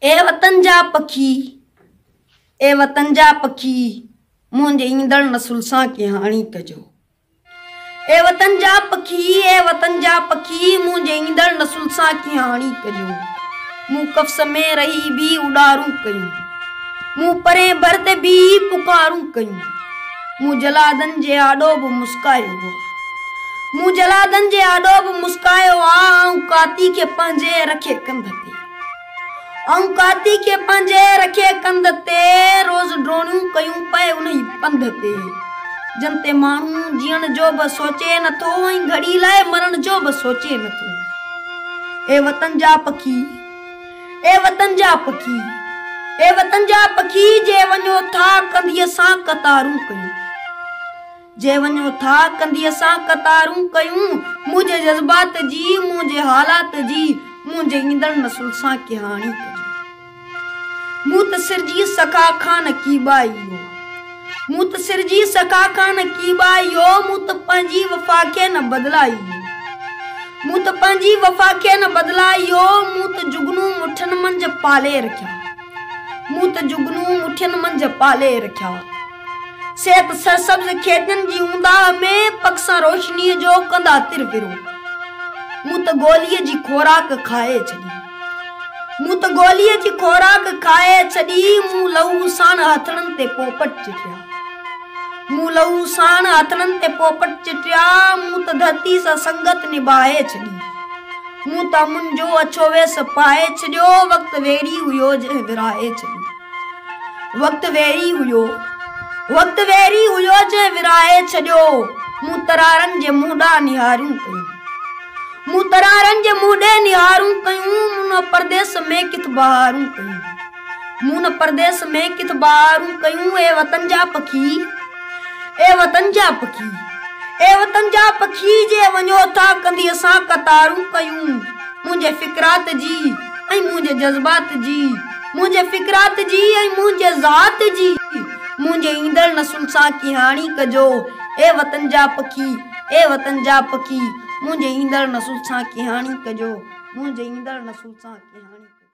ए वतन जा पखी, ए वतन जा पखी, मुंहिंजे ईंदड़ नसुल सां कहाणी कजो। ए वतन जा पखी, ए वतन जा पखी, मुंहिंजे ईंदड़ नसुल सां कहाणी कजो। मूं कफ़्स में रही भी उॾारूं कयूं, मूं परे भरते भी पुकारूं कयूं। मूं जलादन जे आॾो बि मुस्कायो हो, मूं जलादन जे आॾो बि मुस्कायो आ। ऐं काती खे पंहिंजे रखे कंध ते, ऐं काती खे पंहिंजे रखे कंध ते, रोज़ ड्रोणियूं कयूं पए उन ई पंध ते। जन ते माण्हू जीअण जो बि सोचे नथो, ऐं घड़ी लाइ मरण जो बि सोचे नथो। ए वतन जा पखी, ए वतन जा पखी, ए वतन जा पखी, जे वञो था कंधीअ सां कतारूं कयूं, जे वञो था कंधीअ सां कतारूं कयूं। मुंहिंजे जज़्बात जी, मुंहिंजे हालात जी, मुंहिंजे ईंदड़ नसुल सां कहाणी कजो। मूं त सिरजी सखा खान की बाई हो, मूं त सिरजी सखा खान की बाई हो। मूं त पंहिंजी वफ़ा खे न बदिलाई हो, मूं त पंहिंजी वफ़ा खे न बदिलाई हो। मूं त जुगनू मुठियुनि मंझि पाले रखिया, मूं त जुगनू मुठियुनि मंझि पाले रखिया। सेत सरसब्ज़ खेतनि जी ऊंदाह में पक्सां रोशनीअ जो कंदा तिरविरो। मूं त गोलीअ जी खोराक खाए छॾी, मूं त गोलीअ जी खोराक खाए छॾी। मूं लहू साण हथड़नि ते पोपट चिटिया, मूं लहू साण हथड़नि ते पोपट चिटिया। मूं त धरती सां संगत निभाए छॾी, मूं त मुंहिंजो अछो वेस पाए छॾियो। वक़्तु वेड़ी हुयो जंहिं विराए छॾियो, वक़्तु वेड़ी हुयो, वक़्तु वेड़ी हुयो जंहिं विराए छॾियो। मूं तरारनि जे मुंडा निहारियूं कयूं, मूं तरारनि जे मुंडे निहारूं कयूं। मूं न परदेस में किथ बहारूं कयूं, मूं न परदेस में किथ बहारूं कयूं। ए वतन जा पखी, ए वतन जा पखी, ए वतन जा पखी, जे वञो था कंधीअ सां कतारूं कयूं। मुंहिंजे फ़िक्रात जी ऐं मुंहिंजे जज़्बात जी, मुंहिंजे फ़िक्रात जी ऐं मुंहिंजे ज़ात जी, मुंहिंजे ईंदड़ नसुल सां कहाणी कजो। ए वतन जा पखी, ए वतन जा पखी, मुंहिंजे ईंदड़ नसुल सां कहाणी कजो, मुंहिंजे ईंदड़ नसुल सां कहाणी।